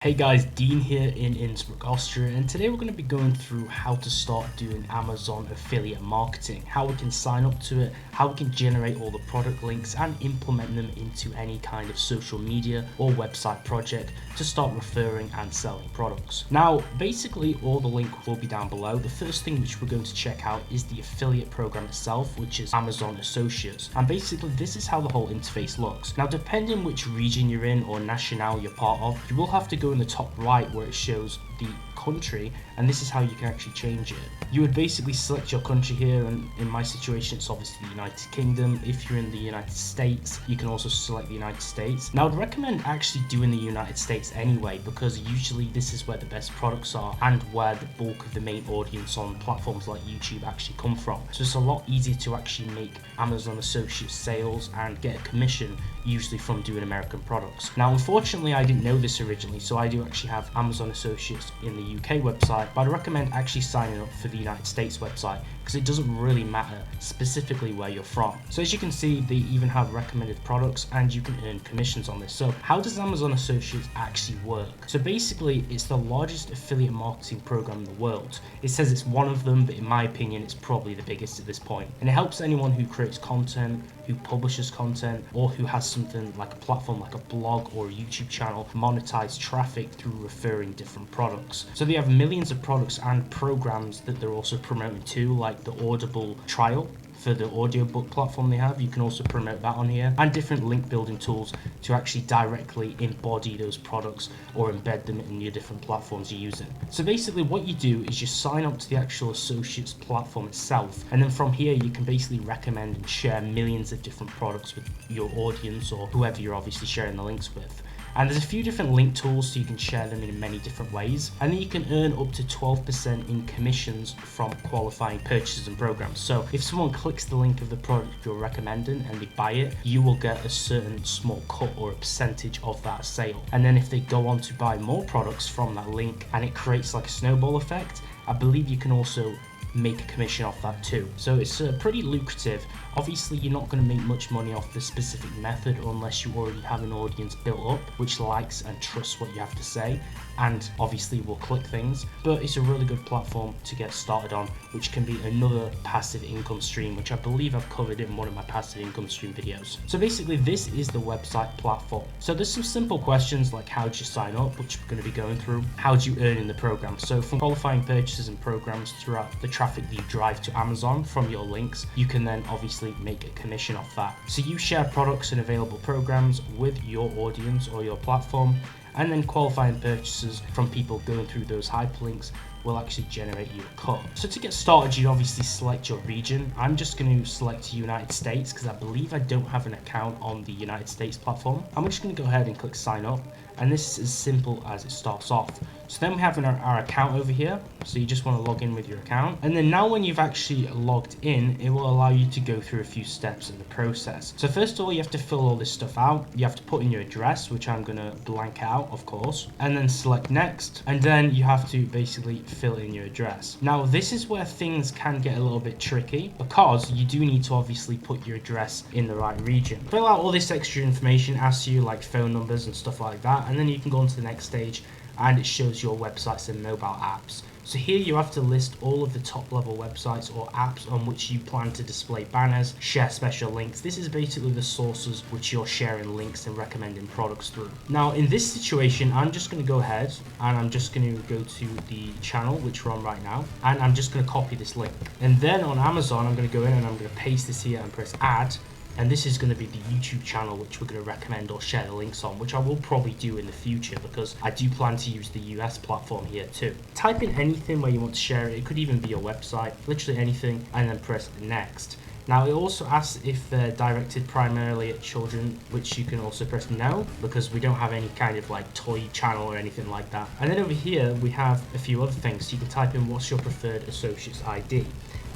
Hey guys, Dean here in Innsbruck, Austria, and today we're going to be going through how to start doing Amazon affiliate marketing, how we can sign up to it, how we can generate all the product links and implement them into any kind of social media or website project to start referring and selling products. Now, basically all the link will be down below. The first thing which we're going to check out is the affiliate program itself, which is Amazon Associates. And basically this is how the whole interface looks. Now, depending which region you're in or nationale you're part of, you will have to go in the top right where it shows the country, and this is how you can actually change it. You would basically select your country here, and in my situation it's obviously the United Kingdom. If you're in the United States, you can also select the United States. Now, I'd recommend actually doing the United States anyway, because usually this is where the best products are and where the bulk of the main audience on platforms like YouTube actually come from. So it's a lot easier to actually make Amazon Associates sales and get a commission usually from doing American products. Now, unfortunately I didn't know this originally, so I do actually have Amazon Associates in the UK website, but I recommend actually signing up for the United States website because it doesn't really matter specifically where you're from. So as you can see, they even have recommended products and you can earn commissions on this. So how does Amazon Associates actually work? So basically it's the largest affiliate marketing program in the world. It says it's one of them, but in my opinion it's probably the biggest at this point. And it helps anyone who creates content, who publishes content, or who has something like a platform like a blog or a YouTube channel monetize traffic through referring different products. So they have millions of products and programs that they're also promoting too, like the Audible trial for the audiobook platform they have. You can also promote that on here, and different link building tools to actually directly embody those products or embed them in your different platforms you're using. So basically what you do is you sign up to the actual Associates platform itself, and then from here you can basically recommend and share millions of different products with your audience or whoever you're obviously sharing the links with. And there's a few different link tools so you can share them in many different ways, and then you can earn up to 12% in commissions from qualifying purchases and programs. So if someone clicks the link of the product you're recommending and they buy it, you will get a certain small cut or a percentage of that sale. And then if they go on to buy more products from that link and it creates like a snowball effect, I believe you can also make a commission off that too. So it's pretty lucrative. Obviously you're not going to make much money off this specific method unless you already have an audience built up which likes and trusts what you have to say and obviously will click things, but it's a really good platform to get started on, which can be another passive income stream, which I believe I've covered in one of my passive income stream videos. So basically this is the website platform. So there's some simple questions like how do you sign up, which we're going to be going through. How do you earn in the program? So from qualifying purchases and programs throughout the traffic that you drive to Amazon from your links, you can then obviously make a commission off that. So you share products and available programs with your audience or your platform, and then qualifying purchases from people going through those hyperlinks will actually generate you a cut. So to get started, you obviously select your region. I'm just going to select United States because I believe I don't have an account on the United States platform. I'm just going to go ahead and click sign up, and this is as simple as it starts off. So then we have our account over here. So you just want to log in with your account. And then now when you've actually logged in, it will allow you to go through a few steps in the process. So first of all, you have to fill all this stuff out. You have to put in your address, which I'm going to blank out, of course, and then select next. And then you have to basically fill in your address. Now, this is where things can get a little bit tricky because you do need to obviously put your address in the right region. Fill out all this extra information, asks you like phone numbers and stuff like that. And then you can go on to the next stage and it shows your websites and mobile apps. So here you have to list all of the top level websites or apps on which you plan to display banners, share special links. This is basically the sources which you're sharing links and recommending products through. Now in this situation, I'm just going to go ahead and I'm just going to go to the channel which we're on right now, and I'm just going to copy this link. And then on Amazon, I'm going to go in and I'm going to paste this here and press add. And this is going to be the YouTube channel which we're going to recommend or share the links on, which I will probably do in the future because I do plan to use the US platform here too. Type in anything where you want to share it. It could even be your website, literally anything, and then press next. Now it also asks if they're directed primarily at children, which you can also press no, because we don't have any kind of like toy channel or anything like that. And then over here we have a few other things. So you can type in what's your preferred associate's ID.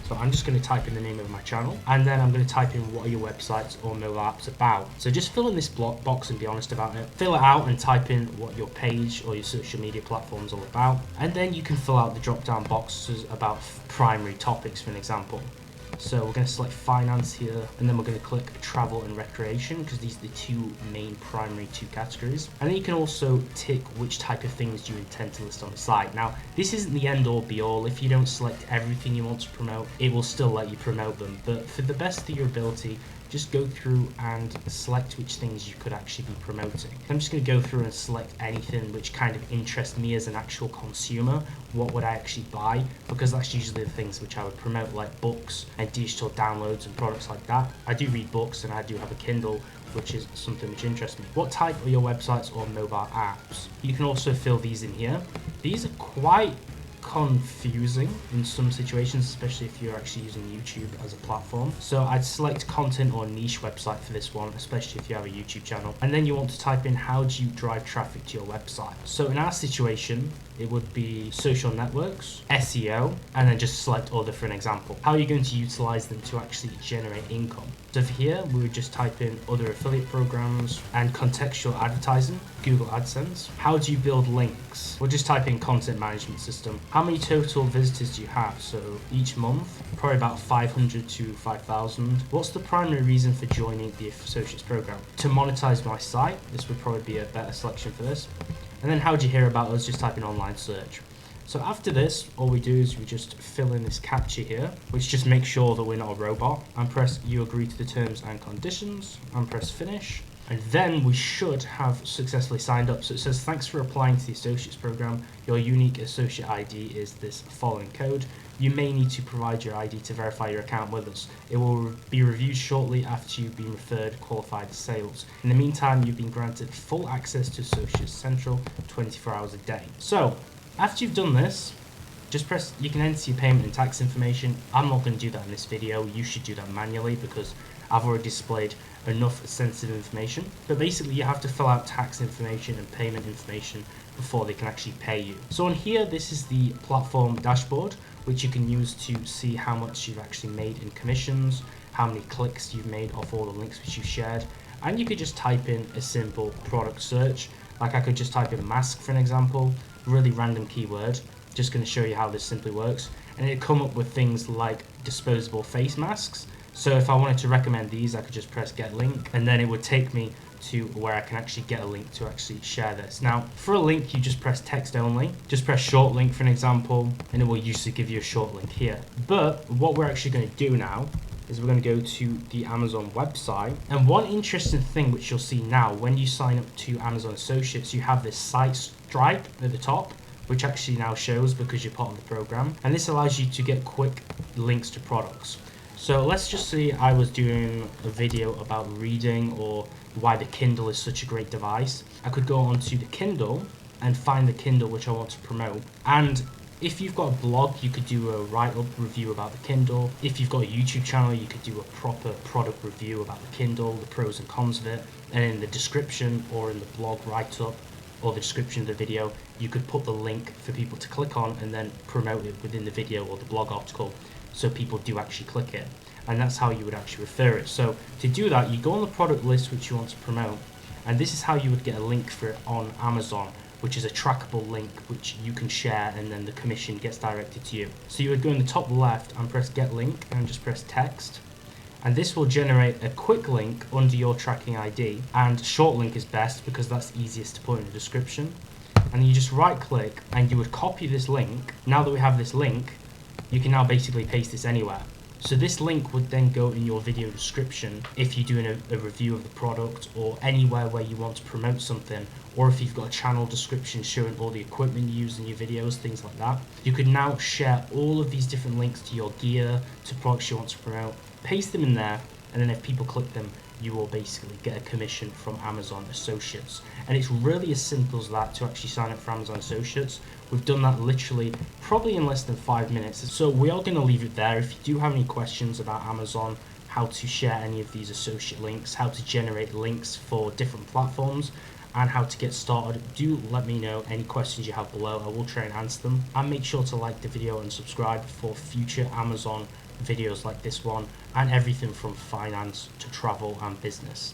So I'm just going to type in the name of my channel, and then I'm going to type in what are your websites or mobile apps about. So just fill in this box and be honest about it. Fill it out and type in what your page or your social media platform is all about. And then you can fill out the drop down boxes about primary topics, for an example. So we're going to select finance here, and then we're going to click travel and recreation, because these are the two main primary categories. And then you can also tick which type of things you intend to list on the site. Now, this isn't the end all be all. If you don't select everything you want to promote, it will still let you promote them. But for the best of your ability, just go through and select which things you could actually be promoting. I'm just going to go through and select anything which kind of interests me as an actual consumer. What would I actually buy? Because that's usually the things which I would promote, like books and digital downloads and products like that. I do read books and I do have a Kindle, which is something which interests me. What type are your websites or mobile apps? You can also fill these in here. These are quite confusing in some situations, especially if you're actually using YouTube as a platform. So I'd select content or niche website for this one, especially if you have a YouTube channel. And then you want to type in, how do you drive traffic to your website? So in our situation, it would be social networks, SEO, and then just select other for an example. How are you going to utilize them to actually generate income? So for here, we would just type in other affiliate programs and contextual advertising, Google AdSense. How do you build links? We'll just type in content management system. How many total visitors do you have? So each month, probably about 500 to 5,000. What's the primary reason for joining the associates program? To monetize my site. This would probably be a better selection for this. And then how do you hear about us? Just type in online search. So after this, all we do is we just fill in this captcha here, which just makes sure that we're not a robot, and press you agree to the terms and conditions, and press finish. And then we should have successfully signed up. So it says, thanks for applying to the associates program. Your unique associate ID is this following code. You may need to provide your ID to verify your account with us. It will be reviewed shortly after you've been referred qualified sales. In the meantime, you've been granted full access to Associates Central 24 hours a day. So after you've done this, just press, you can enter your payment and tax information. I'm not going to do that in this video. You should do that manually because I've already displayed enough sensitive information. But basically you have to fill out tax information and payment information before they can actually pay you. So on here, this is the platform dashboard, which you can use to see how much you've actually made in commissions, how many clicks you've made off all the links which you've shared. And you could just type in a simple product search. Like I could just type in mask for an example, really random keyword. Just going to show you how this simply works. And it'd come up with things like disposable face masks. So if I wanted to recommend these, I could just press get link, and then it would take me to where I can actually get a link to actually share this. Now, for a link, you just press text only. Just press short link for an example, and it will usually give you a short link here. But what we're actually going to do now is we're going to go to the Amazon website. And one interesting thing which you'll see now, when you sign up to Amazon Associates, you have this site stripe at the top, which actually now shows because you're part of the program. And this allows you to get quick links to products. So let's just say I was doing a video about reading or why the Kindle is such a great device. I could go onto the Kindle and find the Kindle which I want to promote. And if you've got a blog, you could do a write-up review about the Kindle. If you've got a YouTube channel, you could do a proper product review about the Kindle, the pros and cons of it. And in the description or in the blog write-up or the description of the video, you could put the link for people to click on and then promote it within the video or the blog article, so people do actually click it. And that's how you would actually refer it. So to do that, you go on the product list which you want to promote, and this is how you would get a link for it on Amazon, which is a trackable link which you can share, and then the commission gets directed to you. So you would go in the top left and press get link and just press text, and this will generate a quick link under your tracking ID, and short link is best because that's easiest to put in the description. And you just right click and you would copy this link. Now that we have this link, you can now basically paste this anywhere. So this link would then go in your video description if you're doing a review of the product, or anywhere where you want to promote something, or if you've got a channel description showing all the equipment you use in your videos, things like that. You could now share all of these different links to your gear, to products you want to promote, paste them in there, and then if people click them, you will basically get a commission from Amazon Associates. And it's really as simple as that to actually sign up for Amazon Associates. We've done that literally probably in less than 5 minutes. So we are going to leave it there. If you do have any questions about Amazon, how to share any of these associate links, how to generate links for different platforms, and how to get started, do let me know any questions you have below. I will try and answer them. And make sure to like the video and subscribe for future Amazon videos like this one, and everything from finance to travel and business.